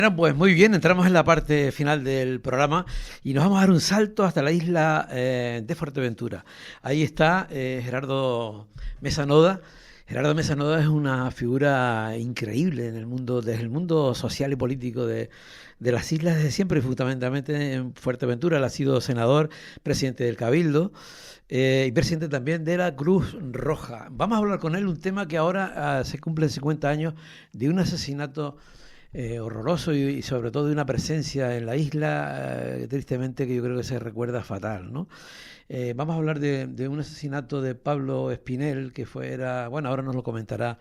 Bueno, pues muy bien, entramos en la parte final del programa y nos vamos a dar un salto hasta la isla de Fuerteventura. Ahí está Gerardo Mesanoda. Gerardo Mesanoda es una figura increíble en el mundo, desde el mundo social y político de las islas desde siempre y fundamentalmente en Fuerteventura. Él ha sido senador, presidente del Cabildo y presidente también de la Cruz Roja. Vamos a hablar con él un tema que ahora se cumplen 50 años de un asesinato horroroso y sobre todo de una presencia en la isla, tristemente, que yo creo que se recuerda fatal, ¿no? Vamos a hablar de un asesinato de Pablo Espinel, que bueno, ahora nos lo comentará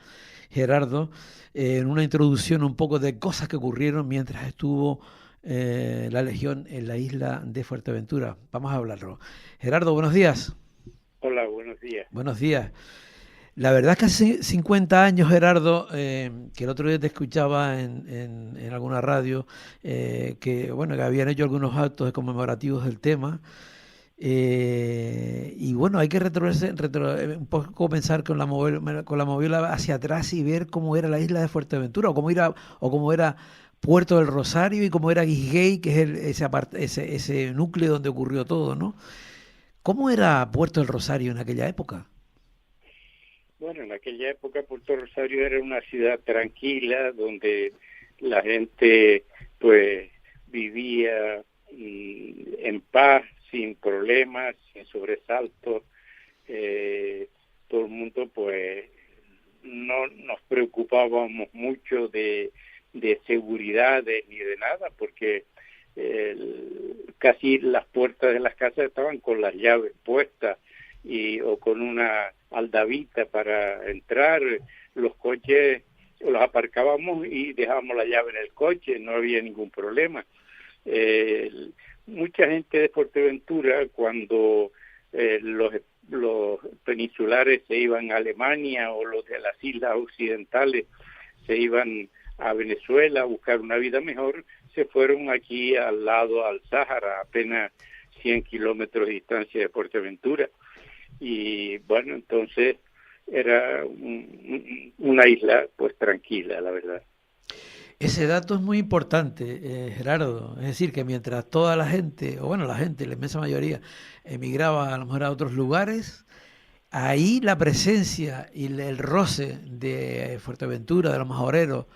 Gerardo, en una introducción un poco de cosas que ocurrieron mientras estuvo la Legión en la isla de Fuerteventura. Vamos a hablarlo. Gerardo, buenos días. Hola, buenos días. Buenos días. La verdad es que hace 50 años, Gerardo, que el otro día te escuchaba en alguna radio, que bueno, que habían hecho algunos actos conmemorativos del tema. Y bueno, hay que un poco pensar con la moviola hacia atrás y ver cómo era la isla de Fuerteventura, o cómo era Puerto del Rosario y cómo era Guisguey, que es ese núcleo donde ocurrió todo, ¿no? ¿Cómo era Puerto del Rosario en aquella época? Bueno, en aquella época Puerto Rosario era una ciudad tranquila donde la gente pues vivía en paz, sin problemas, sin sobresaltos. Todo el mundo pues no nos preocupábamos mucho de seguridades ni de nada porque casi las puertas de las casas estaban con las llaves puestas o con una aldabita para entrar. Los coches los aparcábamos y dejábamos la llave en el coche, no había ningún problema. Mucha gente de Fuerteventura, cuando los peninsulares se iban a Alemania o los de las islas occidentales se iban a Venezuela a buscar una vida mejor, se fueron aquí al lado, al Sáhara, apenas 100 kilómetros de distancia de Fuerteventura. Y bueno, entonces era una isla pues tranquila, la verdad. Ese dato es muy importante, Gerardo. Es decir, que mientras toda la gente, o bueno, la gente, la inmensa mayoría, emigraba a lo mejor a otros lugares, ahí la presencia y el roce de Fuerteventura, de los majoreros,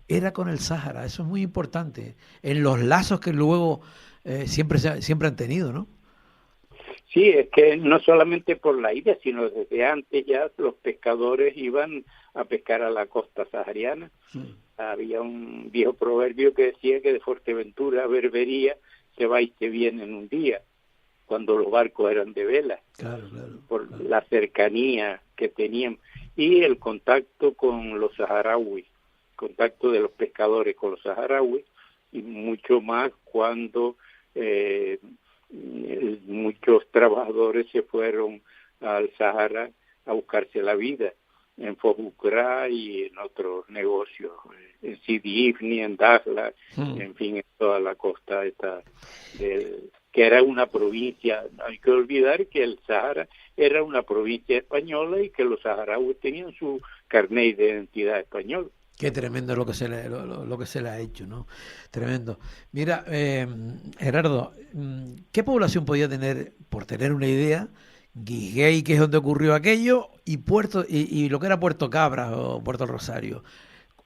era con el Sáhara. Eso es muy importante, en los lazos que luego siempre han tenido, ¿no? Sí, es que no solamente por la isla, sino desde antes ya los pescadores iban a pescar a la costa sahariana. Sí. Había un viejo proverbio que decía que de Fuerteventura a Berbería se va y se viene en un día, cuando los barcos eran de vela, por la cercanía que tenían y el contacto con los saharauis, contacto de los pescadores con los saharauis, y mucho más cuando muchos trabajadores se fueron al Sahara a buscarse la vida en Fobucra y en otros negocios, en Sidi Ifni, en Dakhla, en fin, en toda la costa esta que era una provincia. No hay que olvidar que el Sahara era una provincia española y que los saharauis tenían su carnet de identidad español. Qué tremendo lo que se le ha hecho, ¿no? Tremendo. Mira, Gerardo, ¿qué población podía tener, por tener una idea, Guisguey, que es donde ocurrió aquello, y lo que era Puerto Cabras o Puerto Rosario?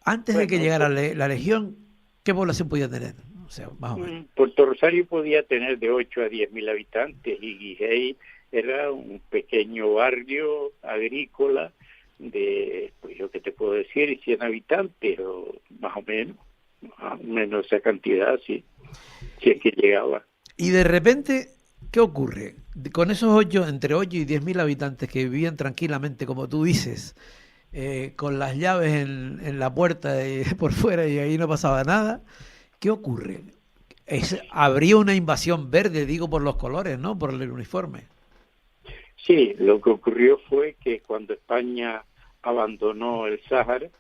Antes de que llegara la Legión, ¿qué población podía tener? O sea, más o menos. Puerto Rosario podía tener de 8 a 10 mil habitantes y Guisguey era un pequeño barrio agrícola de, pues yo qué te puedo decir, 100 habitantes o más o menos esa cantidad, sí, si es que llegaba. Y de repente, ¿qué ocurre? Con esos entre 8 y 10 mil habitantes que vivían tranquilamente, como tú dices, con las llaves en la puerta y por fuera y ahí no pasaba nada, ¿qué ocurre? Habría una invasión verde, digo, por los colores, ¿no? Por el uniforme. Sí, lo que ocurrió fue que cuando España abandonó el Sáhara,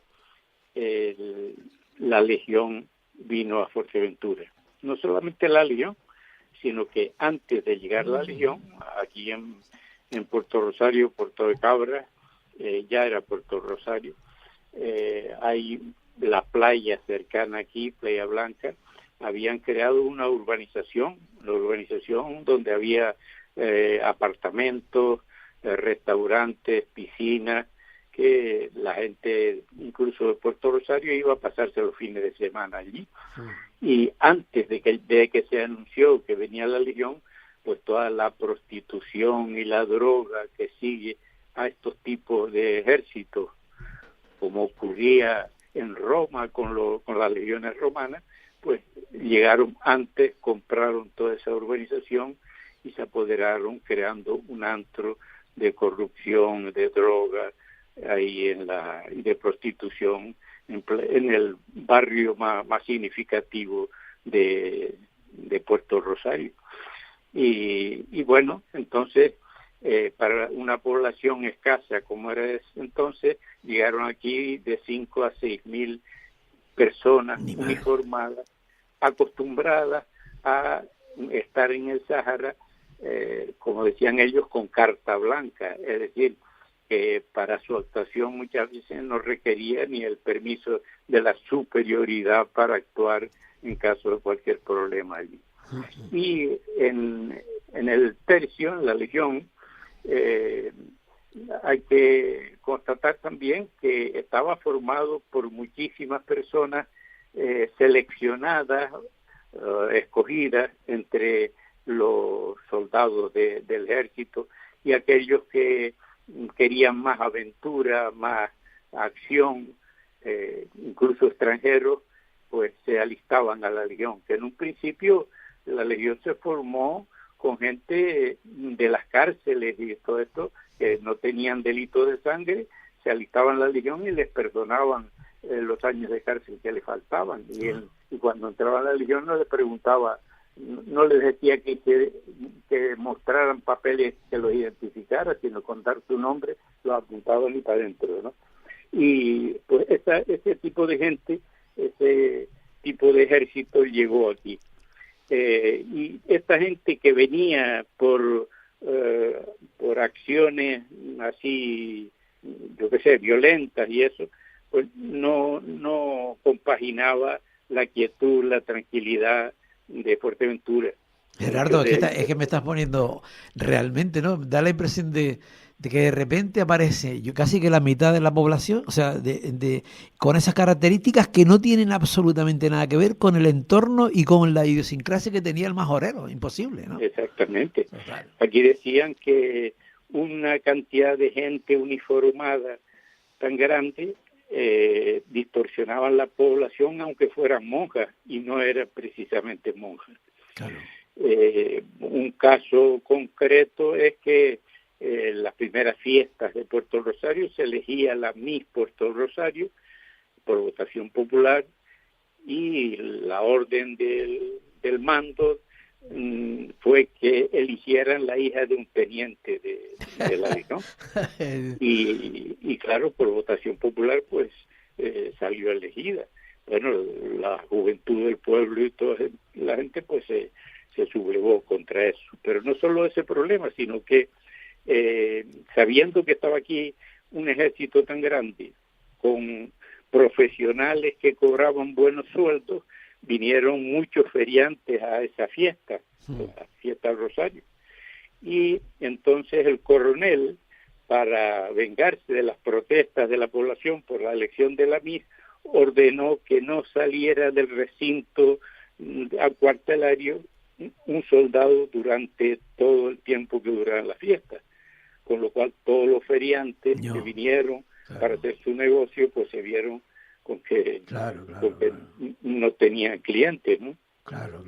la Legión vino a Fuerteventura. No solamente la Legión, sino que antes de llegar la Legión, aquí en Puerto Rosario, Puerto de Cabra, ya era Puerto Rosario, hay la playa cercana aquí, Playa Blanca, habían creado una urbanización donde había apartamentos, restaurantes, piscinas, que la gente, incluso de Puerto Rosario, iba a pasarse los fines de semana allí. Y antes de que se anunció que venía la Legión, pues toda la prostitución y la droga que sigue a estos tipos de ejércitos, como ocurría en Roma con las legiones romanas, pues llegaron antes, compraron toda esa urbanización y se apoderaron creando un antro de corrupción, de droga, ahí y de prostitución en el barrio más significativo de Puerto Rosario. Y bueno, entonces, para una población escasa como era ese entonces, llegaron aquí de 5 a 6 mil personas uniformadas, acostumbradas a estar en el Sáhara, como decían ellos, con carta blanca, es decir, que para su actuación muchas veces no requería ni el permiso de la superioridad para actuar en caso de cualquier problema allí. Y en el tercio, en la Legión, hay que constatar también que estaba formado por muchísimas personas seleccionadas, escogidas entre los soldados del ejército y aquellos que querían más aventura, más acción, incluso extranjeros, pues se alistaban a la Legión, que en un principio la Legión se formó con gente de las cárceles y todo esto, que no tenían delitos de sangre, se alistaban a la Legión y les perdonaban los años de cárcel que le faltaban. Y cuando entraban a la Legión no les preguntaba, no les decía que mostraran papeles que los identificara, sino contar su nombre, los apuntaban y para adentro, ¿no? Y pues ese tipo de gente, ese tipo de ejército llegó aquí. Y esta gente que venía por acciones así, yo qué sé, violentas y eso, pues no compaginaba la quietud, la tranquilidad de Fuerteventura. Gerardo, es que me estás poniendo realmente, ¿no? Da la impresión de que de repente aparece casi que la mitad de la población, o sea, con esas características que no tienen absolutamente nada que ver con el entorno y con la idiosincrasia que tenía el majorero. Imposible, ¿no? Exactamente. Total. Aquí decían que una cantidad de gente uniformada tan grande distorsionaban la población aunque fueran monjas, y no eran precisamente monjas. Claro. Un caso concreto es que las primeras fiestas de Puerto Rosario se elegía la Miss Puerto Rosario por votación popular, y la orden del mando fue que eligieran la hija de un teniente de la Legión. y claro, por votación popular pues salió elegida. Bueno, la juventud del pueblo y toda la gente pues se sublevó contra eso. Pero no solo ese problema, sino que sabiendo que estaba aquí un ejército tan grande, con profesionales que cobraban buenos sueldos, vinieron muchos feriantes a esa fiesta, la fiesta del Rosario. Y entonces el coronel, para vengarse de las protestas de la población por la elección de la Miss, ordenó que no saliera del recinto acuartelario un soldado durante todo el tiempo que durara la fiesta, con lo cual todos los feriantes que vinieron para hacer su negocio pues se vieron con que no tenían clientes, ¿no? Claro.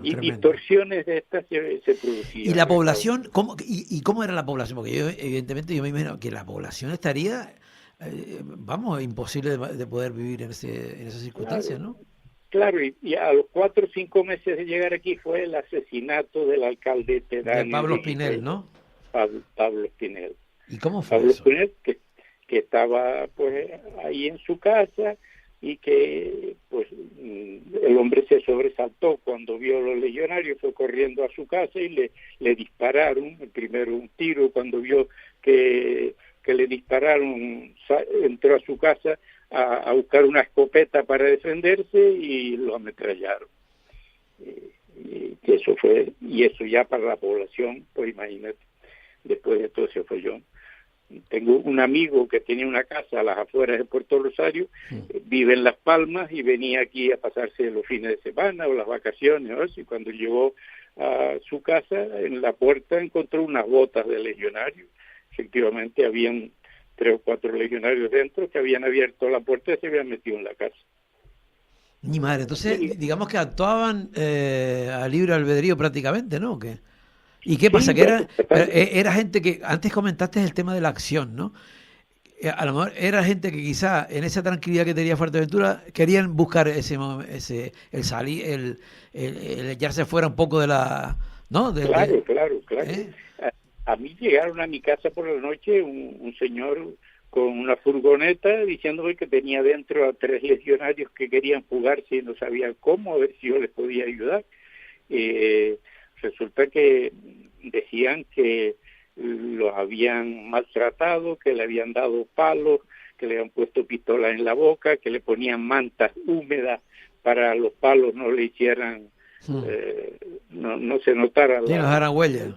Y distorsiones de estas se producían. ¿Y la población? ¿Cómo era la población? Porque evidentemente yo me imagino que la población estaría, imposible de poder vivir en esas circunstancias, ¿no? Claro, y a los 4 o 5 meses de llegar aquí fue el asesinato del alcalde pedáneo. De Pablo Espinel, ¿no? Pablo Espinel. ¿Y cómo fue Pablo eso? Espinel, que estaba pues ahí en su casa, y que pues el hombre se sobresaltó cuando vio a los legionarios, fue corriendo a su casa y le dispararon primero un tiro cuando vio que que le dispararon, entró a su casa a buscar una escopeta para defenderse y lo ametrallaron. Y eso fue, y eso ya para la población, pues imagínate, después de todo ese follón. Tengo un amigo que tiene una casa a las afueras de Puerto Rosario, vive en Las Palmas y venía aquí a pasarse los fines de semana o las vacaciones, ¿no? Y cuando llegó a su casa, en la puerta encontró unas botas de legionarios. Efectivamente, habían 3 o 4 legionarios dentro que habían abierto la puerta y se habían metido en la casa. Ni madre, entonces digamos que actuaban a libre albedrío prácticamente, ¿no? ¿Y qué pasa? Que era gente que, antes comentaste el tema de la acción, ¿no? A lo mejor era gente que quizá en esa tranquilidad que tenía Fuerteventura querían buscar el salir, el echarse fuera un poco de la, ¿no? Claro. A mí llegaron a mi casa por la noche un señor con una furgoneta diciéndome que tenía dentro a 3 legionarios que querían fugarse y no sabían cómo, a ver si yo les podía ayudar. Resulta que decían que los habían maltratado, que le habían dado palos, que le habían puesto pistolas en la boca, que le ponían mantas húmedas para los palos no le hicieran, no se notara la huella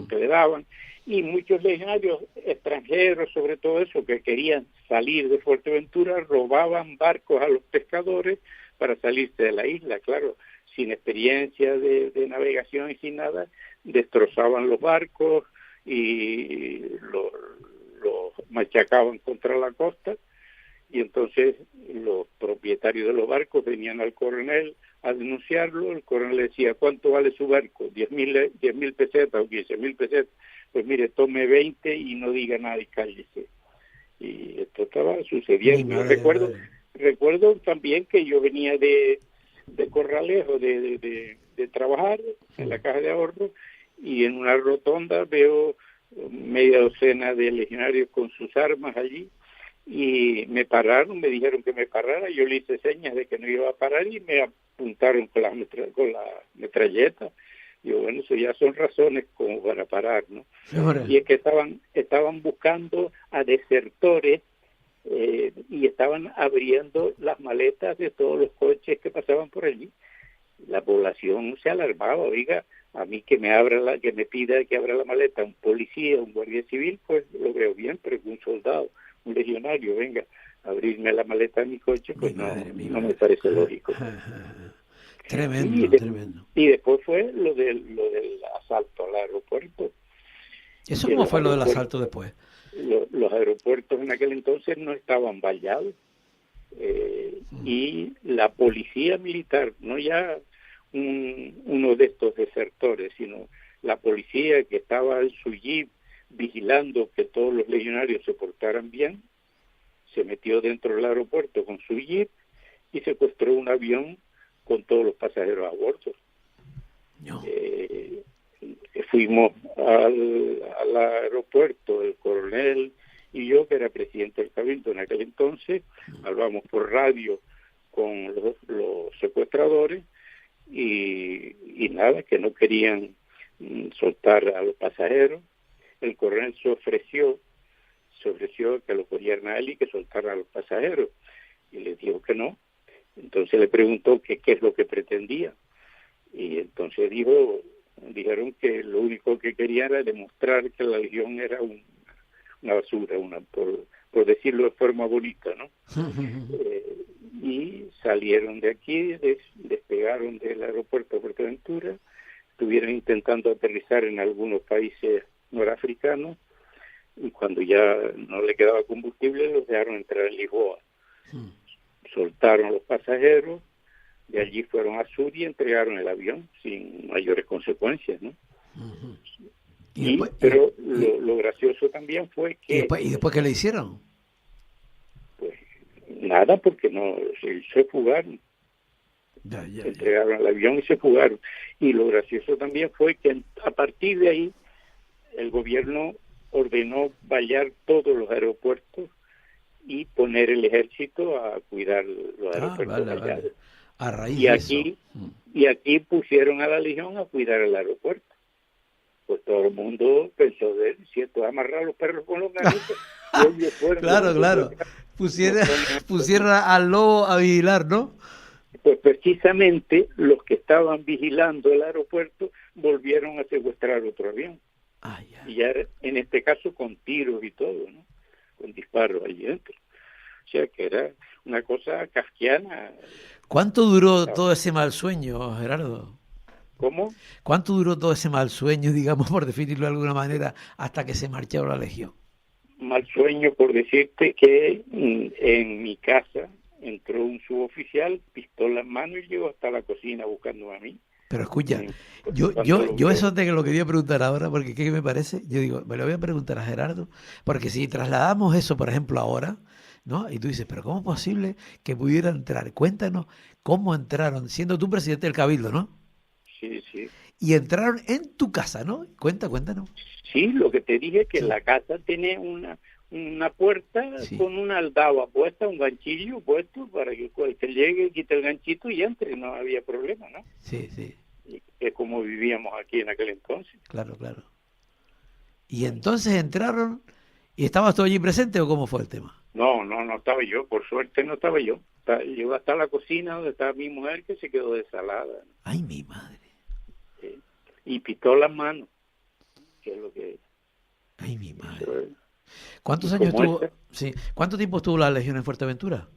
que le daban. Y muchos legionarios extranjeros, sobre todo eso, que querían salir de Fuerteventura, robaban barcos a los pescadores para salirse de la isla, claro, sin experiencia de navegación y sin nada, destrozaban los barcos y los machacaban contra la costa, y entonces los propietarios de los barcos venían al coronel a denunciarlo. El coronel decía, ¿cuánto vale su barco? 10.000 pesetas o 15.000 pesetas. Pues mire, tome 20 y no diga nada y cállese. Y esto estaba sucediendo. Recuerdo también que yo venía de Corralejo, de trabajar en la caja de ahorro, y en una rotonda veo media docena de legionarios con sus armas allí, y me pararon, me dijeron que me parara, yo le hice señas de que no iba a parar y me apuntaron con la metralleta. Digo, bueno, eso ya son razones como para parar, ¿no? Y es que estaban buscando a desertores y estaban abriendo las maletas de todos los coches que pasaban por allí. La población se alarmaba, oiga, a mí que me pida que abra la maleta un policía, un guardia civil, pues lo veo bien, pero un soldado, un legionario, venga a abrirme la maleta de mi coche, pues no me parece lógico. Tremendo. Y después fue lo del asalto al aeropuerto. ¿Eso cómo fue lo del asalto después? Los aeropuertos en aquel entonces no estaban vallados, y la policía militar, no ya uno de estos desertores, sino la policía que estaba en su jeep vigilando que todos los legionarios se portaran bien, se metió dentro del aeropuerto con su jeep y secuestró un avión con todos los pasajeros a bordo. Fuimos al aeropuerto, el coronel y yo, que era presidente del Cabildo en aquel entonces, hablamos por radio con los secuestradores y nada, que no querían soltar a los pasajeros. El coronel se ofreció que lo cogieran a él y que soltara a los pasajeros, y les dijo que no. Entonces le preguntó qué es lo que pretendía, y entonces dijeron que lo único que querían era demostrar que la Legión era una basura, por decirlo de forma bonita, ¿no? Y salieron de aquí, despegaron del aeropuerto de Fuerteventura, estuvieron intentando aterrizar en algunos países norafricanos, y cuando ya no le quedaba combustible los dejaron entrar en Lisboa. Soltaron a los pasajeros, de allí fueron a Sur y entregaron el avión sin mayores consecuencias, ¿no? Pero lo gracioso también fue que... ¿Y después qué le hicieron? Pues nada, porque se fugaron. Entregaron el avión y se fugaron. Y lo gracioso también fue que a partir de ahí el gobierno ordenó vallar todos los aeropuertos y poner el ejército a cuidar los aeropuertos. Vale. A raíz y aquí pusieron a la Legión a cuidar el aeropuerto. Pues todo el mundo pensó si esto es amarrar a los perros con los ganitos. ellos fueron Claro. Pusiera al lobo a vigilar, ¿no? Pues precisamente los que estaban vigilando el aeropuerto volvieron a secuestrar otro avión. Y ya en este caso con tiros y todo, ¿no? Con disparos allí dentro. O sea que era una cosa kafkiana. ¿Cuánto duró todo ese mal sueño, Gerardo? ¿Cómo? ¿Cuánto duró todo ese mal sueño, digamos, por definirlo de alguna manera, hasta que se marchó la Legión? Mal sueño por decirte que en mi casa entró un suboficial, pistola en mano, y llegó hasta la cocina buscándome a mí. Pero escucha, yo eso te lo quería preguntar ahora, porque ¿qué me parece? Yo digo, me lo voy a preguntar a Gerardo, porque si trasladamos eso, por ejemplo, ahora, ¿no? Y tú dices, pero ¿cómo es posible que pudiera entrar? Cuéntanos cómo entraron, siendo tú presidente del Cabildo, ¿no? Sí. Y entraron en tu casa, ¿no? Cuéntanos. Sí, lo que te dije, que la casa tiene una puerta con una aldaba puesta, un ganchillo puesto para que cualquiera llegue, quite el ganchito y entre, no había problema, ¿no? Sí. Y es como vivíamos aquí en aquel entonces. Claro. Y entonces entraron, ¿y estabas tú allí presente o cómo fue el tema? No estaba yo, por suerte no estaba yo. Llegó hasta la cocina donde estaba mi mujer, que se quedó desalada. Ay, mi madre. Sí. Y pistola en mano, que es lo que... Ay, mi madre. ¿Cuántos años estuvo? Sí. ¿Cuánto tiempo estuvo la Legión en Fuerteventura?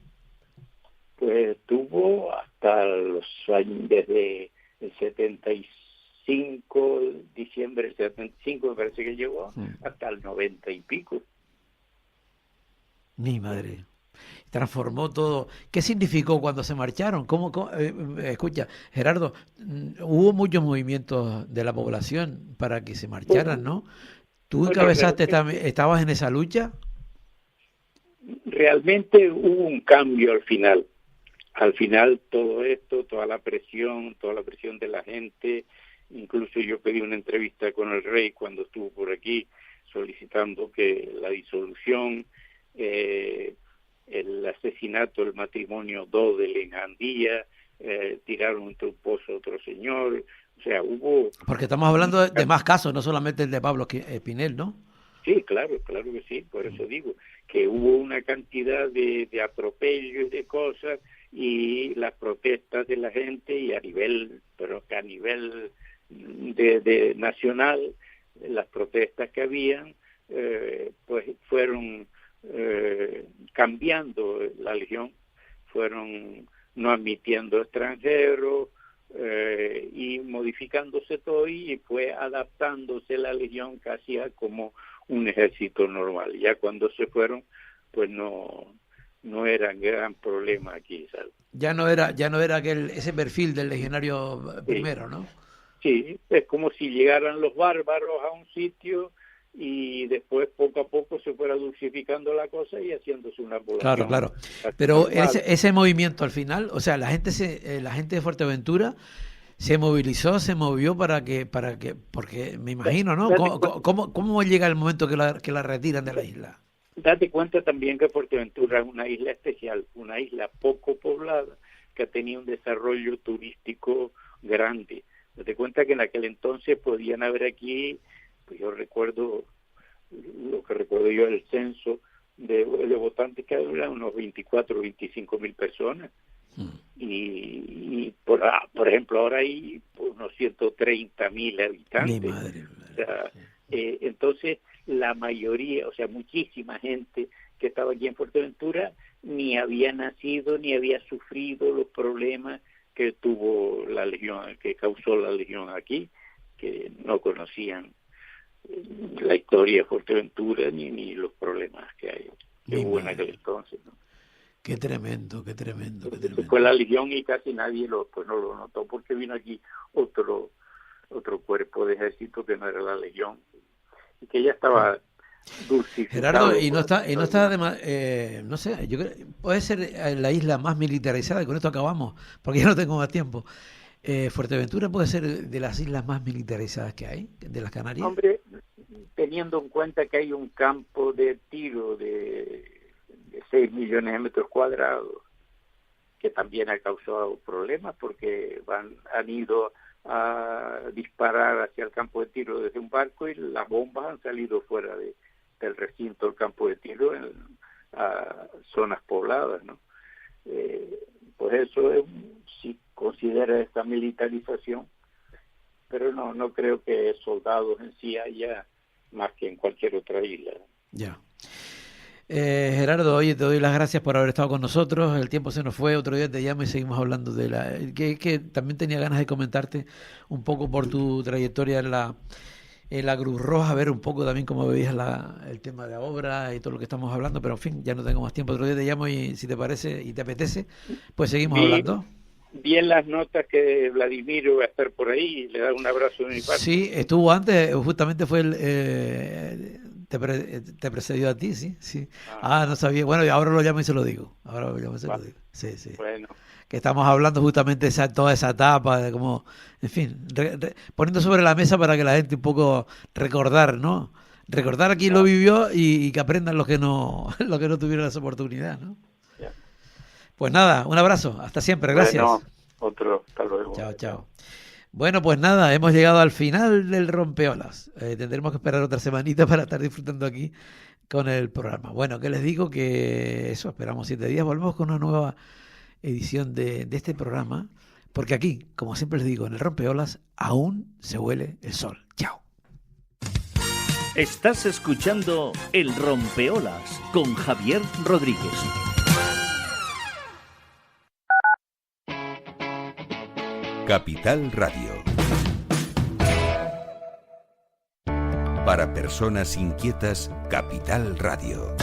Pues estuvo hasta los años, desde el 75, diciembre del 75 me parece que llegó, hasta el 90 y pico. Mi madre. Transformó todo. ¿Qué significó cuando se marcharon? Escucha, Gerardo, hubo muchos movimientos de la población para que se marcharan, ¿no? ¿Tú encabezaste, estabas en esa lucha? Realmente hubo un cambio al final. Al final todo esto, toda la presión de la gente, incluso yo pedí una entrevista con el rey cuando estuvo por aquí solicitando que la disolución, el asesinato, el matrimonio Dodel en Andía, tiraron entre un pozo a otro señor, o sea, hubo... Porque estamos hablando de más casos, no solamente el de Pablo Espinel, ¿no? Sí, claro que sí, por eso digo que hubo una cantidad de atropellos y de cosas, y las protestas de la gente, y a nivel de nacional, las protestas que habían, pues fueron cambiando la Legión, fueron no admitiendo extranjeros, y modificándose todo, y fue adaptándose la Legión casi a como un ejército normal. Ya cuando se fueron, pues no era gran problema aquí, ¿sabes? Ya no era ese perfil del legionario primero, ¿no? Sí, es como si llegaran los bárbaros a un sitio y después poco a poco se fuera dulcificando la cosa y haciéndose una población. Claro. Pero ese movimiento al final, o sea, la gente de Fuerteventura se movilizó, se movió porque me imagino, ¿no? ¿Cómo llega el momento que la retiran de la isla? Date cuenta también que Fuerteventura es una isla especial, una isla poco poblada, que ha tenido un desarrollo turístico grande. Date cuenta que en aquel entonces podían haber aquí, pues yo recuerdo, lo que recuerdo yo, el censo de votantes que eran unos 24 o 25 mil personas. Y por ejemplo, ahora hay unos 130.000 habitantes. Mi madre. O sea, entonces, la mayoría, o sea, muchísima gente que estaba aquí en Fuerteventura ni había nacido ni había sufrido los problemas que tuvo la Legión, que causó la Legión aquí, que no conocían la historia de Fuerteventura ni los problemas que hubo en aquel entonces, ¿no? Qué tremendo. Fue la Legión y casi nadie no lo notó, porque vino aquí otro cuerpo de ejército que no era la Legión, y que ya estaba dulcificado. Gerardo, y no está además, no sé, yo creo, puede ser la isla más militarizada, y con esto acabamos, porque ya no tengo más tiempo. Fuerteventura puede ser de las islas más militarizadas que hay, de las Canarias. Hombre, teniendo en cuenta que hay un campo de tiro de 6 millones de metros cuadrados, que también ha causado problemas porque han ido a disparar hacia el campo de tiro desde un barco y las bombas han salido fuera del recinto del campo de tiro a zonas pobladas, ¿no? Pues eso sí considera esta militarización, pero no creo que soldados en sí haya más que en cualquier otra isla. Ya. Gerardo, oye, te doy las gracias por haber estado con nosotros. El tiempo se nos fue, otro día te llamo y seguimos hablando de que también tenía ganas de comentarte un poco por tu trayectoria en la Cruz Roja, ver un poco también cómo veías el tema de la obra y todo lo que estamos hablando, pero en fin, ya no tengo más tiempo. Otro día te llamo y si te parece y te apetece, pues seguimos hablando. Bien las notas que Vladimir va a estar por ahí, le da un abrazo de mi parte. Sí, estuvo antes, justamente fue te precedió a ti, sí. No sabía. Bueno, y ahora lo llamo y se lo digo. Lo digo. Sí. Bueno. Que estamos hablando justamente de toda esa etapa, de cómo, en fin, poniendo sobre la mesa para que la gente un poco recordar, ¿no? Recordar a quién lo vivió y que aprendan los que no tuvieron esa oportunidad, ¿no? Ya. Pues nada, un abrazo, hasta siempre, gracias. Bueno, otro, hasta luego. Chao. Bueno, pues nada, hemos llegado al final del Rompeolas. Tendremos que esperar otra semanita para estar disfrutando aquí con el programa. Bueno, ¿qué les digo? Que eso, esperamos 7 días, volvemos con una nueva edición de este programa, porque aquí, como siempre les digo, en el Rompeolas aún se huele el sol. Chao. Estás escuchando El Rompeolas con Javier Rodríguez. Capital Radio. Para personas inquietas, Capital Radio.